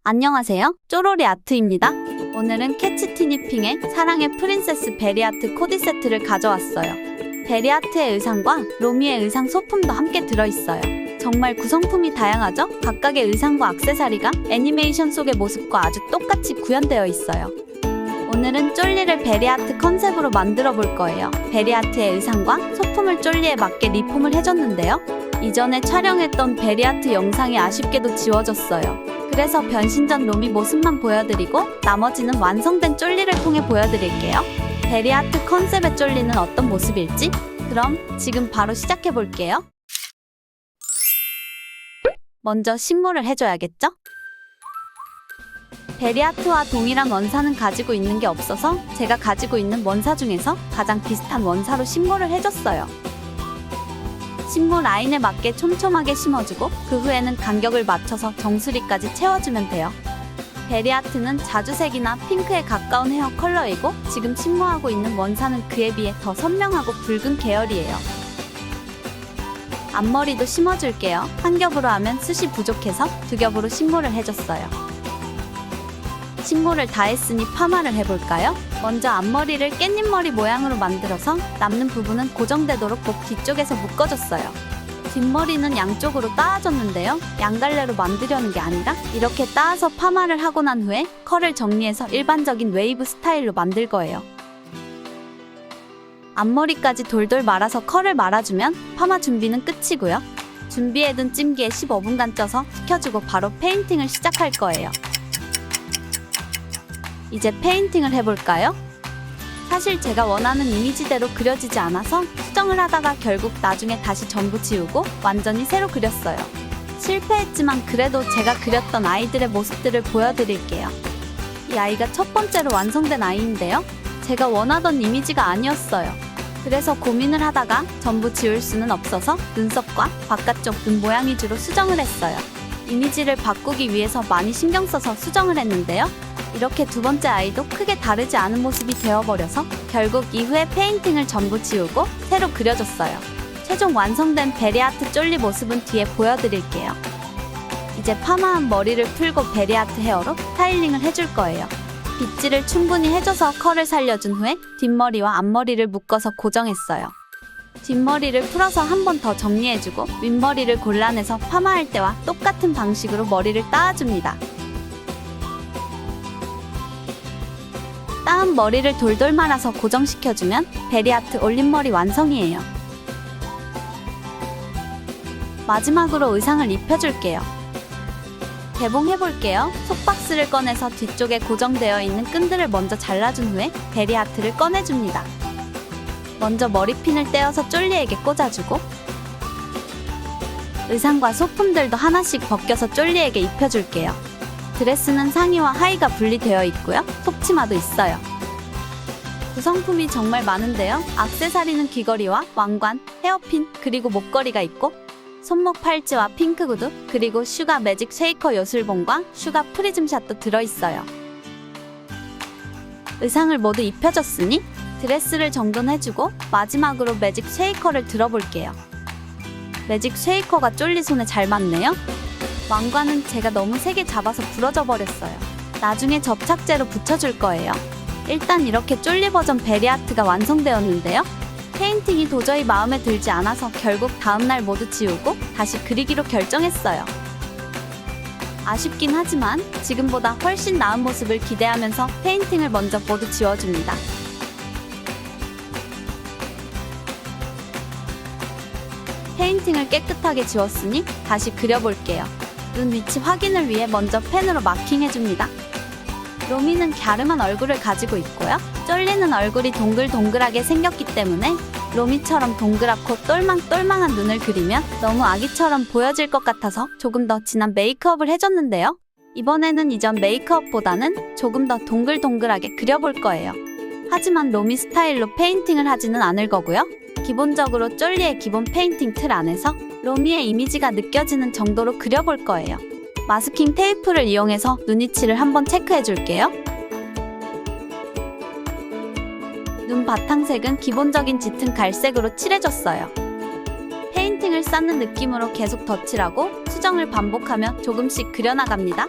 안녕하세요. 쪼로리 아트입니다. 오늘은 캐치티니핑의 사랑의 프린세스 베리아트 코디 세트를 가져왔어요. 베리아트의 의상과 로미의 의상 소품도 함께 들어있어요. 정말 구성품이 다양하죠? 각각의 의상과 액세서리가 애니메이션 속의 모습과 아주 똑같이 구현되어 있어요. 오늘은 쫄리를 베리아트 컨셉으로 만들어 볼 거예요. 베리아트의 의상과 소품을 쫄리에 맞게 리폼을 해줬는데요. 이전에 촬영했던 베리아트 영상이 아쉽게도 지워졌어요. 그래서 변신 전 로미 모습만 보여드리고 나머지는 완성된 쫄리를 통해 보여드릴게요. 베리아트 컨셉의 쫄리는 어떤 모습일지? 그럼 지금 바로 시작해볼게요. 먼저 신물을 해줘야겠죠? 베리아트와 동일한 원사는 가지고 있는 게 없어서 제가 가지고 있는 원사 중에서 가장 비슷한 원사로 신물을 해줬어요. 신물 라인에 맞게 촘촘하게 심어주고 그 후에는 간격을 맞춰서 정수리까지 채워주면 돼요. 베리아트는 자주색이나 핑크에 가까운 헤어 컬러이고 지금 신무하고 있는 원사는 그에 비해 더 선명하고 붉은 계열이에요. 앞머리도 심어줄게요. 한 겹으로 하면 숱이 부족해서 두 겹으로 신물을 해줬어요. 신물을 다 했으니 파마를 해볼까요? 먼저 앞머리를 깻잎머리 모양으로 만들어서 남는 부분은 고정되도록 목 뒤쪽에서 묶어줬어요. 뒷머리는 양쪽으로 따아줬는데요. 양갈래로 만들려는 게 아니라 이렇게 따아서 파마를 하고 난 후에 컬을 정리해서 일반적인 웨이브 스타일로 만들 거예요. 앞머리까지 돌돌 말아서 컬을 말아주면 파마 준비는 끝이고요. 준비해둔 찜기에 15분간 쪄서 식혀주고 바로 페인팅을 시작할 거예요. 이제 페인팅을 해볼까요? 사실 제가 원하는 이미지대로 그려지지 않아서 수정을 하다가 결국 나중에 다시 전부 지우고 완전히 새로 그렸어요. 실패했지만 그래도 제가 그렸던 아이들의 모습들을 보여드릴게요. 이 아이가 첫 번째로 완성된 아이인데요. 제가 원하던 이미지가 아니었어요. 그래서 고민을 하다가 전부 지울 수는 없어서 눈썹과 바깥쪽 눈 모양 위주로 수정을 했어요. 이미지를 바꾸기 위해서 많이 신경 써서 수정을 했는데요. 이렇게 두 번째 아이도 크게 다르지 않은 모습이 되어버려서 결국 이후에 페인팅을 전부 지우고 새로 그려줬어요. 최종 완성된 베리아트 쫄리 모습은 뒤에 보여드릴게요. 이제 파마한 머리를 풀고 베리아트 헤어로 스타일링을 해줄 거예요. 빗질을 충분히 해줘서 컬을 살려준 후에 뒷머리와 앞머리를 묶어서 고정했어요. 뒷머리를 풀어서 한 번 더 정리해주고 윗머리를 골라내서 파마할 때와 똑같은 방식으로 머리를 따아줍니다. 따은 머리를 돌돌 말아서 고정시켜주면 베리아트 올림머리 완성이에요. 마지막으로 의상을 입혀줄게요. 개봉해볼게요. 속박스를 꺼내서 뒤쪽에 고정되어 있는 끈들을 먼저 잘라준 후에 베리아트를 꺼내줍니다. 먼저 머리핀을 떼어서 쫄리에게 꽂아주고 의상과 소품들도 하나씩 벗겨서 쫄리에게 입혀줄게요. 드레스는 상의와 하의가 분리되어 있고요. 속치마도 있어요. 구성품이 정말 많은데요. 액세서리는 귀걸이와 왕관, 헤어핀, 그리고 목걸이가 있고 손목 팔찌와 핑크 구두, 그리고 슈가 매직 쉐이커 요술봉과 슈가 프리즘샷도 들어있어요. 의상을 모두 입혀줬으니 드레스를 정돈해주고 마지막으로 매직 쉐이커를 들어볼게요. 매직 쉐이커가 쫄리 손에 잘 맞네요. 왕관은 제가 너무 세게 잡아서 부러져 버렸어요. 나중에 접착제로 붙여줄 거예요. 일단 이렇게 쫄리 버전 베리아트가 완성되었는데요. 페인팅이 도저히 마음에 들지 않아서 결국 다음날 모두 지우고 다시 그리기로 결정했어요. 아쉽긴 하지만 지금보다 훨씬 나은 모습을 기대하면서 페인팅을 먼저 모두 지워줍니다. 페인팅을 깨끗하게 지웠으니 다시 그려볼게요. 눈 위치 확인을 위해 먼저 펜으로 마킹해줍니다. 로미는 갸름한 얼굴을 가지고 있고요. 쫄리는 얼굴이 동글동글하게 생겼기 때문에 로미처럼 동그랗고 똘망똘망한 눈을 그리면 너무 아기처럼 보여질 것 같아서 조금 더 진한 메이크업을 해줬는데요. 이번에는 이전 메이크업보다는 조금 더 동글동글하게 그려볼 거예요. 하지만 로미 스타일로 페인팅을 하지는 않을 거고요. 기본적으로 쫄리의 기본 페인팅 틀 안에서 로미의 이미지가 느껴지는 정도로 그려볼 거예요. 마스킹 테이프를 이용해서 눈 위치를 한번 체크해 줄게요. 눈 바탕색은 기본적인 짙은 갈색으로 칠해줬어요. 페인팅을 쌓는 느낌으로 계속 덧칠하고 수정을 반복하며 조금씩 그려나갑니다.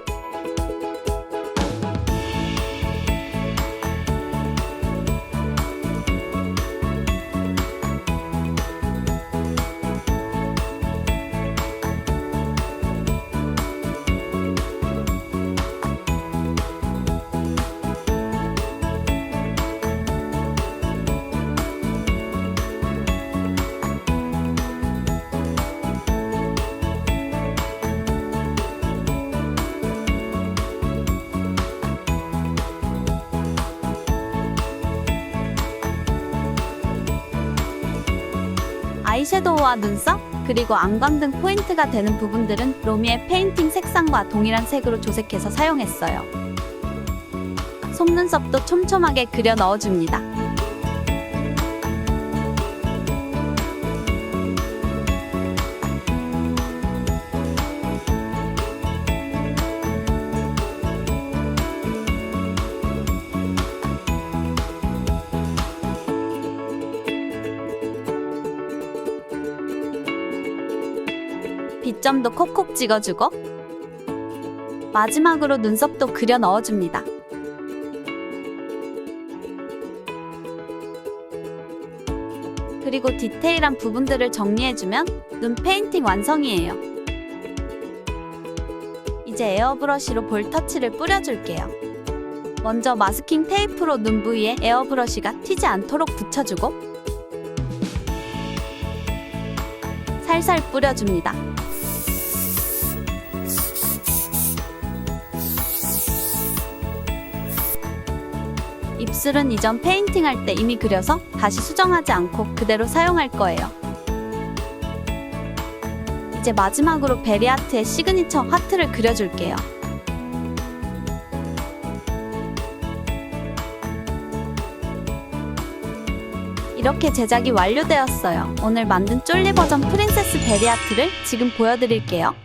섀도우와 눈썹, 그리고 안감 등 포인트가 되는 부분들은 로미의 페인팅 색상과 동일한 색으로 조색해서 사용했어요. 속눈썹도 촘촘하게 그려 넣어줍니다. 빗점도 콕콕 찍어주고 마지막으로 눈썹도 그려 넣어줍니다. 그리고 디테일한 부분들을 정리해주면 눈 페인팅 완성이에요. 이제 에어브러쉬로 볼 터치를 뿌려줄게요. 먼저 마스킹 테이프로 눈 부위에 에어브러쉬가 튀지 않도록 붙여주고 살살 뿌려줍니다. 입술은 이전 페인팅할 때 이미 그려서 다시 수정하지 않고 그대로 사용할 거예요. 이제 마지막으로 베리아트의 시그니처 하트를 그려줄게요. 이렇게 제작이 완료되었어요. 오늘 만든 쫄리 버전 프린세스 베리아트를 지금 보여드릴게요.